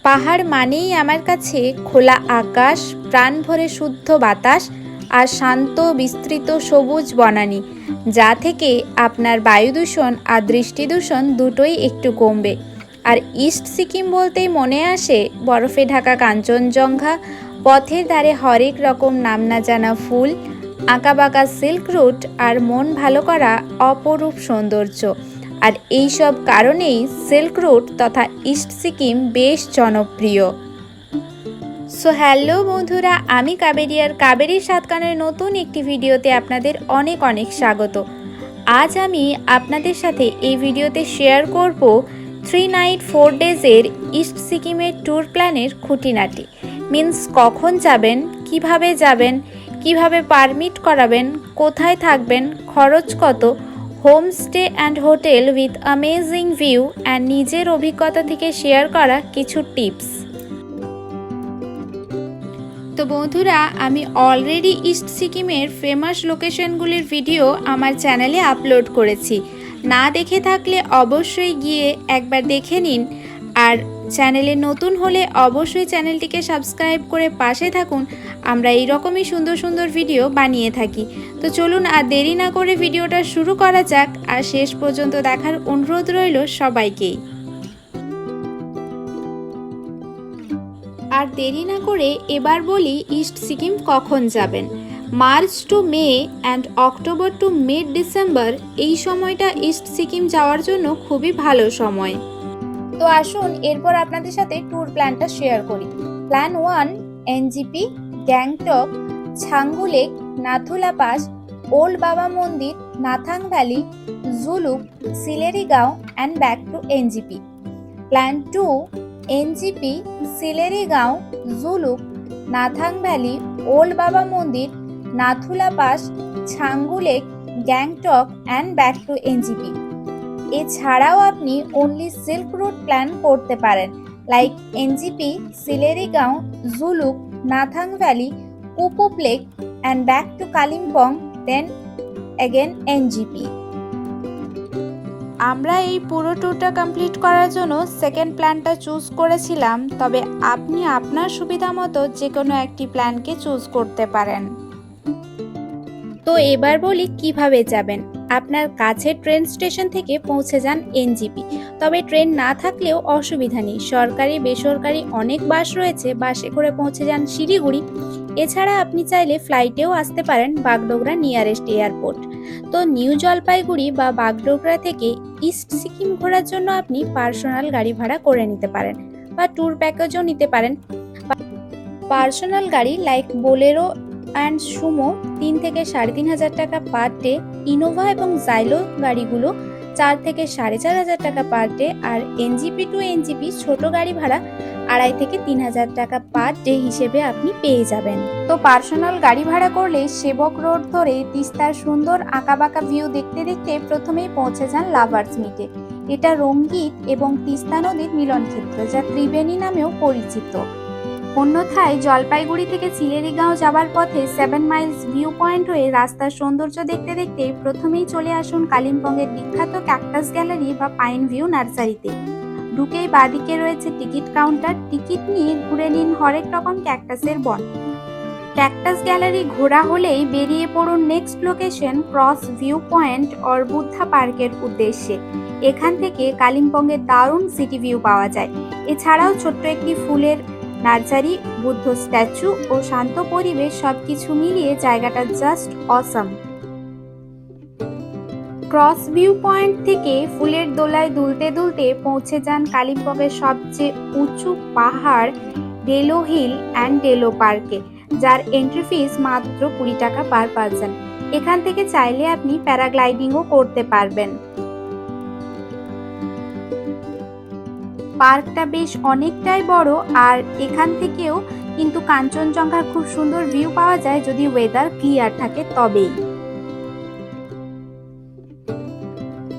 পাহাড় মানেই আমার কাছে খোলা আকাশ, প্রাণ ভরে শুদ্ধ বাতাস আর শান্ত বিস্তৃত সবুজ বনানী, যা থেকে আপনার বায়ু দূষণ আর দৃষ্টি দূষণ দুটোই একটু কমবে। আর ইস্ট সিকিম বলতেই মনে আসে বরফে ঢাকা কাঞ্চনজঙ্ঘা, পথের ধারে হরেক রকম নাম না জানা ফুল, আঁকাবাঁকা সিল্ক রুট আর মন ভালো করা অপরূপ সৌন্দর্য। আর এই সব কারণেই সিল্ক রুট তথা ইস্ট সিকিম বেশ জনপ্রিয়। সো হ্যালো বন্ধুরা, আমি কাবেরী আর কাবেরীর সাতকানের নতুন একটি ভিডিওতে আপনাদের অনেক অনেক স্বাগত। আজ আমি আপনাদের সাথে এই ভিডিওতে শেয়ার করব 3 নাইট 4 ডেজের ইস্ট সিকিমের ট্যুর প্ল্যানের খুঁটিনাটি। মিন্স কখন যাবেন, কিভাবে পারমিট করাবেন, কোথায় থাকবেন, খরচ কত, homestay and hotel with amazing view and নিজের অভিজ্ঞতা থেকে শেয়ার করা কিছু টিপস। তো বন্ধুরা, আমি অলরেডি ইস্ট সিকিমের ফেমাস লোকেশনগুলির ভিডিও আমার চ্যানেলে আপলোড করেছি। না দেখে থাকলে অবশ্যই গিয়ে একবার দেখে নিন। আর চ্যানেলে নতুন হলে অবশ্যই চ্যানেলটিকে সাবস্ক্রাইব করে পাশে থাকুন। আমরা এইরকমই সুন্দর সুন্দর ভিডিও বানিয়ে থাকি। তো চলুন আর দেরি না করে ভিডিওটা শুরু করা যাক, আর শেষ পর্যন্ত দেখার অনুরোধ রইল সবাইকেই। আর দেরি না করে এবার বলি ইস্ট সিকিম কখন যাবেন। March to May and October to mid December, এই সময়টা ইস্ট সিকিম যাওয়ার জন্য খুবই ভালো সময়। তো আসুন এরপর আপনাদের সাথে ট্যুর প্ল্যানটা শেয়ার করি। Plan 1, NJP, Gangtok, Changu Lake, Nathula Pass, Old Baba Mandir, Nathang Valley, Zuluk, Silerygaon and back to NJP. Plan 2, NJP, Silerygaon, Zuluk, Nathang Valley, Old Baba Mandir, Nathula Pass, Changu Lake, Gangtok and back to NJP. এছাড়াও আপনি অনলি সিল্ক রুট প্ল্যান করতে পারেন, like NJP, Silerygaon, Zuluk, Nathang Valley, Kupup Lake and back to Kalimpong, then again NJP. আমরা এই পুরো ট্যুরটা complete করার জন্য সেকেন্ড প্ল্যানটা চুজ করেছিলাম, তবে আপনি আপনার সুবিধা মতো যে কোনো একটি প্ল্যানকে চুজ করতে পারেন। তো এবার বলি কিভাবে যাবেন। আপনার কাছে ট্রেন স্টেশন থেকে পৌঁছে যান এনজিপি, তবে ট্রেন না থাকলেও অসুবিধা নেই, সরকারি বেসরকারি অনেক বাস রয়েছে, বাসে করে পৌঁছে যান শিলিগুড়ি। এছাড়া আপনি চাইলে ফ্লাইটেও আসতে পারেন বাগডোগরা নিয়ারেস্ট এয়ারপোর্ট। তো নিউ জলপাইগুড়ি বা বাগডোগরা থেকে ইস্ট সিকিম ঘোরার জন্য আপনি পার্সোনাল গাড়ি ভাড়া করে নিতে পারেন বা ট্যুর প্যাকেজও নিতে পারেন। পার্সোনাল গাড়ি লাইক বোলেরো অ্যান্ড সুমো 3 থেকে 3,500 টাকা পার ডে, ইনোভা এবং জাইলো গাড়িগুলো 4 থেকে 4,500 টাকা পার ডে, আর এনজিপি টু এনজিপি ছোট গাড়ি ভাড়া 2,500 থেকে 3,000 টাকা পার ডে হিসেবে আপনি পেয়ে যাবেন। তো পার্সোনাল গাড়ি ভাড়া করলে সেবক রোড ধরে তিস্তার সুন্দর আঁকাবাঁকা ভিউ দেখতে দেখতে প্রথমেই পৌঁছে যান লাভার্স মিটে। এটা রঙ্গিত এবং তিস্তা নদীর মিলনক্ষেত্র, যা ত্রিবেণী নামেও পরিচিত। অন্যথায় জলপাইগুড়ি থেকে সিলেরিগাঁও যাওয়ার পথে 7 মাইলস ভিউ পয়েন্ট হয়ে রাস্তার সৌন্দর্য দেখতে দেখতে প্রথমেই চলে আসুন কালিম্পংয়ের বিখ্যাত ক্যাকটাস গ্যালারি বা পাইন ভিউ নার্সারিতে। ঢুকেই বাঁদিকে রয়েছে টিকিট কাউন্টার, টিকিট নিয়ে ঘুরে নিন হরেক রকম ক্যাকটাসের বন। ক্যাকটাস গ্যালারি ঘোরা হলেই বেরিয়ে পড়ুন next location cross view point or Buddha পার্কের উদ্দেশ্যে। এখান থেকে কালিম্পংয়ের দারুণ সিটি ভিউ পাওয়া যায়। এছাড়াও ছোট্ট একটি ফুলের নার্সারি, বুদ্ধ স্ট্যাচু ও শান্ত পরিবেশ সবকিছু মিলিয়ে জায়গাটা just awesome. Cross view point থেকে ফুলের দোলায় দুলতে দুলতে পৌঁছে যান কালিম্পংয়ের সবচেয়ে উঁচু পাহাড় ডেলো হিল অ্যান্ড ডেলো পার্কে, যার এন্ট্রি ফিস মাত্র 20 টাকা পার পারসন। এখান থেকে চাইলে আপনি প্যারাগ্লাইডিংও করতে পারবেন। পার্কটা বেশ অনেকটাই বড়, আর এখান থেকেও কিন্তু কাঞ্চনজঙ্ঘার খুব সুন্দর ভিউ পাওয়া যায় যদি ওয়েদার ক্লিয়ার থাকে তবেই।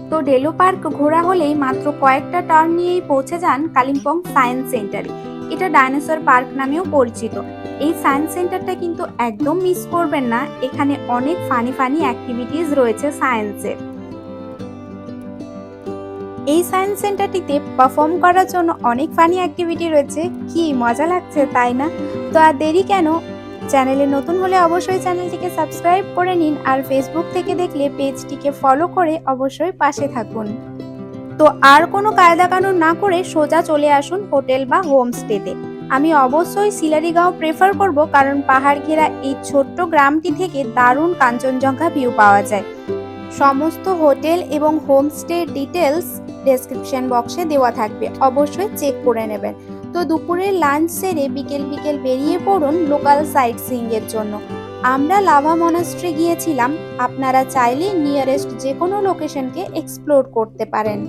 তো ডেলো পার্ক ঘোরা হলেই মাত্র কয়েকটা টার্ন নিয়েই পৌঁছে যান কালিম্পং সায়েন্স সেন্টারে। এটা ডাইনোসর পার্ক নামেও পরিচিত। এই সায়েন্স সেন্টারটা কিন্তু একদম মিস করবেন না, এখানে অনেক ফানি অ্যাক্টিভিটিস রয়েছে সায়েন্সের। এই সায়েন্স সেন্টারটিতে পারফর্ম করার জন্য অনেক ফানি অ্যাক্টিভিটি রয়েছে। কি মজা লাগছে তাই না? তো আর দেরি কেন, চ্যানেলে নতুন হলে অবশ্যই চ্যানেলটিকে সাবস্ক্রাইব করে নিন, আর ফেসবুক থেকে দেখলে পেজটিকে ফলো করে অবশ্যই পাশে থাকুন। তো আর কোনো কায়দা কানুন না করে সোজা চলে আসুন হোটেল বা হোমস্টেতে। আমি অবশ্যই সিলারিগাঁও প্রেফার করব, কারণ পাহাড় ঘেরা এই ছোট্ট গ্রামটি থেকে দারুণ কাঞ্চনজঙ্ঘা ভিউ পাওয়া যায়। সমস্ত হোটেল এবং হোমস্টে ডিটেলস ডেসক্রিপশন বক্সে দেওয়া থাকবে, অবশ্যই চেক করে নেবেন। তো দুপুরের লাঞ্চ সেরে বিকেল বিকেল বেরিয়ে পড়ুন লোকাল সাইট সিইং এর জন্য। আমরা লাভা মনাস্ট্রি গিয়েছিলাম, আপনারা চাইলে নিয়ারেস্ট যে কোনো লোকেশনকে এক্সপ্লোর করতে পারেন।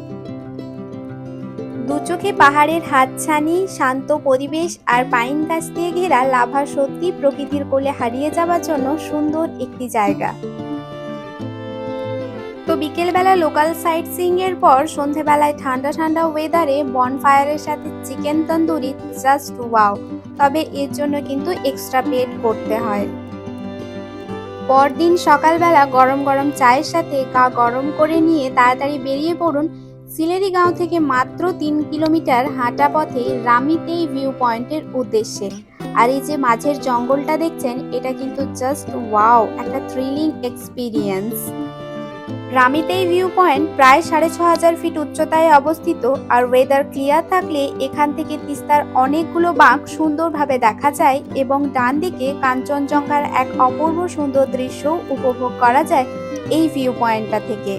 দুচোখে পাহাড়ের হাতছানি, শান্ত পরিবেশ আর পাইন গাছ দিয়ে ঘেরা লাভা সত্যি প্রকৃতির কোলে হারিয়ে যাওয়ার জন্য সুন্দর একটি জায়গা। তো বিকেলবেলা লোকাল সাইট সিইং এর পর সন্ধেবেলায় ঠান্ডা ঠান্ডা ওয়েদারে বনফায়ারের সাথে চিকেন তন্দুরি জাস্ট ওয়াও। তবে এর জন্য কিন্তু এক্সট্রা পেড করতে হয়। পরদিন সকালবেলা গরম গরম চায়ের সাথে গা গরম করে নিয়ে তাড়াতাড়ি বেরিয়ে পড়ুন সিলেরিগাঁও থেকে মাত্র 3 কিলোমিটার হাঁটা পথে রামিতেই ভিউ পয়েন্টের উদ্দেশ্যে। আর এই যে মাঝের জঙ্গলটা দেখছেন, এটা কিন্তু জাস্ট ওয়াও, একটা থ্রিলিং এক্সপিরিয়েন্স। রামিতেই ভিউ পয়েন্ট প্রায় 6500 ফিট উচ্চতায় অবস্থিত, আর ওয়েদার ক্লিয়ার থাকলে এখান থেকে তিস্তার অনেকগুলো বাঁক সুন্দরভাবে দেখা যায় এবং ডান দিকে কাঞ্চনজঙ্ঘার এক অপূর্ব সুন্দর দৃশ্য উপভোগ করা যায় এই ভিউ পয়েন্টটা থেকে।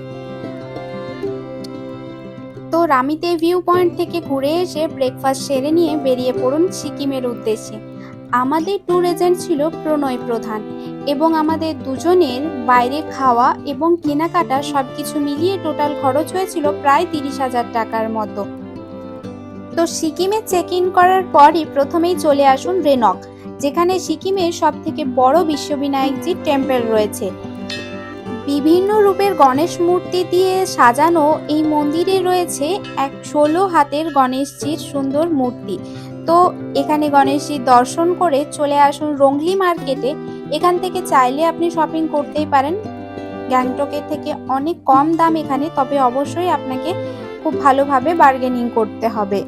তো রামিতে ভিউ পয়েন্ট থেকে ঘুরে এসে ব্রেকফাস্ট সেরে নিয়ে বেরিয়ে পড়ুন সিকিমের উদ্দেশ্যে। আমাদের ট্যুর এজেন্ট ছিল প্রণয় প্রধান, এবং আমাদের দুজনের বাইরে খাওয়া এবং কেনাকাটা সবকিছু মিলিয়ে টোটাল খরচ হয়েছিল প্রায় 30,000 টাকার মতো। তো সিকিমে চেক ইন করার পরই প্রথমেই চলে আসুন রেনক, যেখানে সিকিমের সব থেকে বড় বিশ্ববিনায়কজির টেম্পল রয়েছে। বিভিন্ন রূপের গণেশ মূর্তি দিয়ে সাজানো এই মন্দিরে রয়েছে এক 16 হাতের গণেশজির সুন্দর মূর্তি। তো এখানে গণেশজির দর্শন করে চলে আসুন রংলি মার্কেটে। এখান থেকে চাইলে আপনি শপিং করতেই পারেন, গ্যাংটকের থেকে অনেক কম দাম এখানে, তবে অবশ্যই আপনাকে খুব ভালোভাবে বার্গেনিং করতে হবে।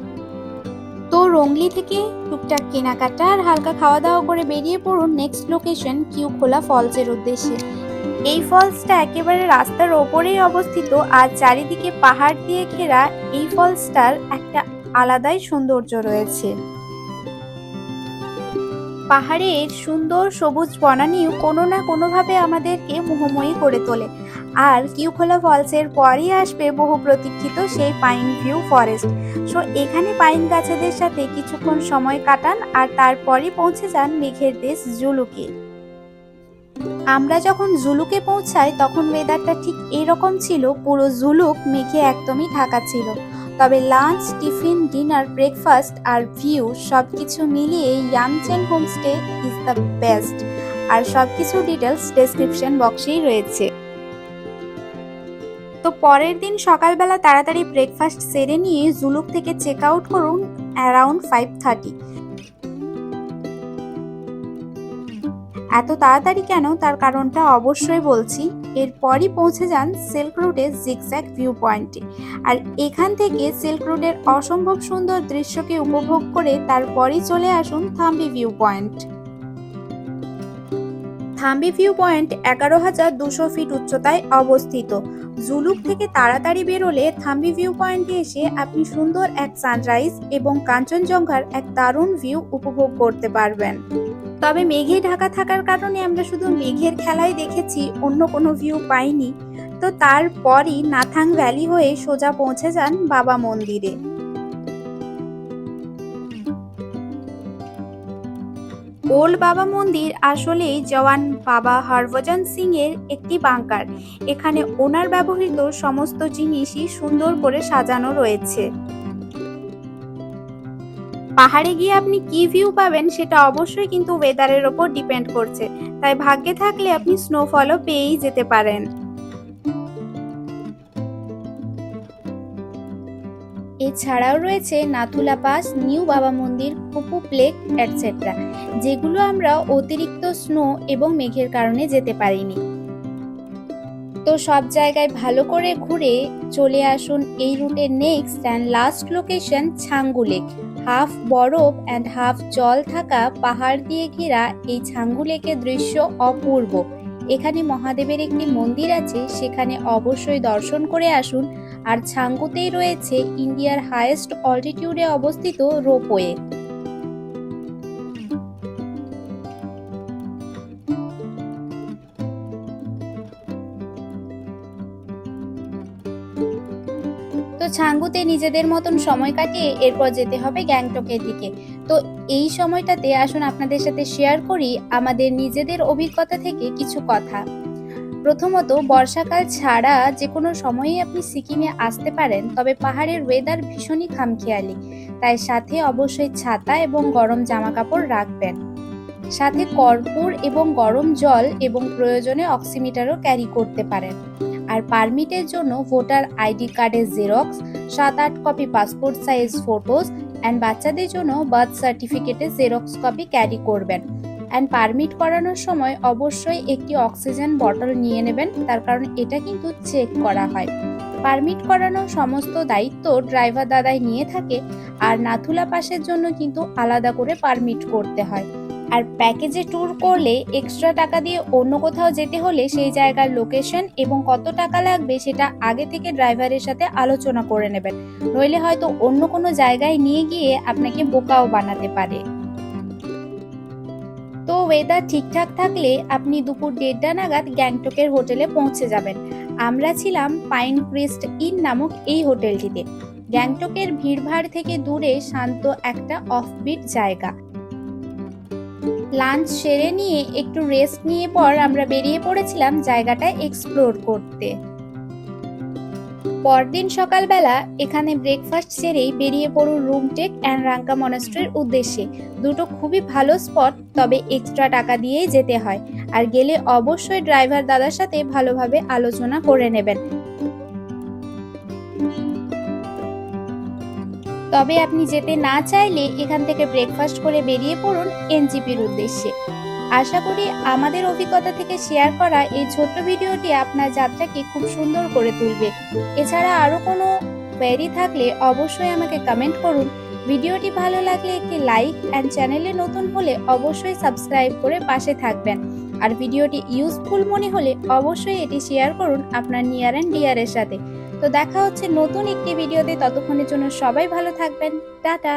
তো রংলি থেকে টুকটাক কেনাকাটা আর হালকা খাওয়া দাওয়া করে বেরিয়ে পড়ুন নেক্সট লোকেশন কিউখোলা ফলসের উদ্দেশ্যে। এই ফলসটা একেবারে রাস্তার ওপরেই অবস্থিত, আর চারিদিকে পাহাড় দিয়ে ঘেরা এই ফলসটার একটা আলাদাই সৌন্দর্য রয়েছে। পাহাড়ের সুন্দর সবুজ বনানীও কোনো না কোনোভাবে আমাদেরকে মোহময়ী করে তোলে। আর কিউখোলা ফলসের পরই আসবে বহু প্রতীক্ষিত সেই পাইন ভিউ ফরেস্ট। সো এখানে পাইন গাছেদের সাথে কিছুক্ষণ সময় কাটান, আর তারপরই পৌঁছে যান মেঘের দেশ জুলুকে। আমরা যখন জুলুকে পৌঁছাই তখন ওয়েদারটা ঠিক এরকম ছিল, পুরো জুলুক মেঘে একদমই ঢাকা ছিল। তবে লাঞ্চ, টিফিন, ডিনার, ব্রেকফাস্ট আর ভিউ সবকিছু মিলিয়ে ইয়াংচেন হোমস্টে ইজ দ্য বেস্ট। আর সবকিছু ডিটেলস ডেসক্রিপশন বক্সেই রয়েছে। তো পরের দিন সকালবেলা তাড়াতাড়ি ব্রেকফাস্ট সেরে নিয়ে জুলুক থেকে চেক আউট করুন অ্যারাউন্ড 5:30। এত তাড়াতাড়ি কেন, তার কারণটা অবশ্যই বলছি। এরপরই পৌঁছে যান সিল্ক রুটের জিগজ্যাগ ভিউ পয়েন্টে, আর এখান থেকে সিল্ক রুটের অসম্ভব সুন্দর দৃশ্যকে উপভোগ করে তারপরই চলে আসুন Thambi view point. Thambi view point 11,200 feet উচ্চতায় অবস্থিত। জুলুক থেকে তাড়াতাড়ি বেরোলে থাম্বি ভিউ পয়েন্টে এসে আপনি সুন্দর এক সানরাইজ এবং কাঞ্চনজঙ্ঘার এক দারুণ ভিউ উপভোগ করতে পারবেন। তবে মেঘে ঢাকা থাকার কারণে আমরা শুধু মেঘের খেলাই দেখেছি, অন্য কোনো ভিউ পাইনি। তো তারপরই নাথাং ভ্যালি হয়ে সোজা পৌঁছে যান বাবা মন্দিরে। ওল্ড বাবা মন্দির আসলেই জওয়ান বাবা হরভজন সিং এর একটি বাংকার। এখানে ওনার ব্যবহৃত সমস্ত জিনিসই সুন্দর করে সাজানো রয়েছে। পাহাড়ে গিয়ে আপনি কি ভিউ পাবেন সেটা অবশ্যই কিন্তু ওয়েদারের ওপর ডিপেন্ড করছে, তাই ভাগ্যে থাকলে আপনি স্নোফলও পেয়েই যেতে পারেন। এছাড়াও রয়েছে নাথুলা পাস, নিউ বাবা মন্দির, কুপু প্লেক এটসেট্রা, যেগুলো আমরা অতিরিক্ত স্নো এবং মেঘের কারণে যেতে পারিনি। তো সব জায়গায় ভালো করে ঘুরে চলে আসুন এই রুটের next and last location Changu lake. Half বরফ অ্যান্ড হাফ জল থাকা পাহাড় দিয়ে ঘেরা এই ছাঙ্গু লেকের দৃশ্য অপূর্ব। এখানে মহাদেবের একটি মন্দির আছে, সেখানে অবশ্যই দর্শন করে আসুন। আর ছাঙ্গুতেই রয়েছে ইন্ডিয়ার হাইয়েস্ট অল্টিটিউডে অবস্থিত রোপওয়ে। তো ছাঙ্গুতে নিজেদের মতন সময় কাটিয়ে এরপর যেতে হবে গ্যাংটকের দিকে। তো এই সময়টাতে আসুন আপনাদের সাথে শেয়ার করি আমাদের নিজেদের অভিজ্ঞতা থেকে কিছু কথা। প্রথমত, বর্ষাকাল ছাড়া যে কোনো সময়ই আপনি সিকিমে আসতে পারেন, তবে পাহাড়ের ওয়েদার ভীষণই খামখেয়ালি, তাই সাথে অবশ্যই ছাতা এবং গরম জামা কাপড় রাখবেন। সাথে কর্পূর এবং গরম জল এবং প্রয়োজনে অক্সিমিটারও ক্যারি করতে পারেন। আর পারমিটের জন্য ভোটার আইডি কার্ডের xerox, 7-8 copy passport size photos and বাচ্চাদের জন্য বার্থ সার্টিফিকেটের জেরক্স কপি ক্যারি করবেন। অ্যান্ড পারমিট করানোর সময় অবশ্যই একটি অক্সিজেন বটল নিয়ে নেবেন, তার কারণ এটা কিন্তু চেক করা হয়। পারমিট করানোর সমস্ত দায়িত্ব ড্রাইভার দাদাই নিয়ে থাকে, আর নাথুলা পাসের জন্য কিন্তু আলাদা করে পারমিট করতে হয়। আর প্যাকেজে ট্যুর করলে এক্সট্রা টাকা দিয়ে অন্য কোথাও যেতে হলে সেই জায়গার লোকেশন এবং কত টাকা লাগবে সেটা আগে থেকে ড্রাইভারের সাথে আলোচনা করে নেবেন, নইলে হয়তো অন্য কোনো জায়গায় নিয়ে গিয়ে আপনাকে বোকাও বানাতে পারে। তো ওয়েদার ঠিকঠাক থাকলে আপনি দুপুর 1:30 নাগাদ গ্যাংটকের হোটেলে পৌঁছে যাবেন। আমরা ছিলাম পাইন ক্রিস্ট ইন নামক এই হোটেলটিতে। গ্যাংটকের ভিড়ভাড় থেকে দূরে শান্ত একটা অফবিট জায়গা। লাঞ্চ সেরে নিয়ে একটু রেস্ট নিয়ে পর আমরা বেরিয়ে পড়েছিলাম জায়গাটা এক্সপ্লোর করতে। পরদিন সকালবেলা এখানে ব্রেকফাস্ট সেরেই বেরিয়ে পড়ুন রুমটেক অ্যান্ড রাঙ্কা মনাস্ট্রির উদ্দেশ্যে। দুটো খুবই ভালো স্পট, তবে এক্সট্রা টাকা দিয়েই যেতে হয়। আর গেলে অবশ্যই ড্রাইভার দাদার সাথে ভালোভাবে আলোচনা করে নেবেন। তবে আপনি যেতে না চাইলে এখান থেকে ব্রেকফাস্ট করে বেরিয়ে পড়ুন এনজিপির উদ্দেশ্যে। আশা করি আমাদের অভিজ্ঞতা থেকে শেয়ার করা এই ছোট্ট ভিডিওটি আপনার যাত্রাকে খুব সুন্দর করে তুলবে। এছাড়া আরও কোনো কোয়েরি থাকলে অবশ্যই আমাকে কমেন্ট করুন। ভিডিওটি ভালো লাগলে একটি লাইক অ্যান্ড চ্যানেলে নতুন হলে অবশ্যই সাবস্ক্রাইব করে পাশে থাকবেন। আর ভিডিওটি ইউজফুল মনে হলে অবশ্যই এটি শেয়ার করুন আপনার নিয়ার অ্যান্ড ডিয়ারের সাথে। তো দেখা হচ্ছে নতুন একটি ভিডিওতে, ততক্ষণের জন্য সবাই ভালো থাকবেন। টাটা।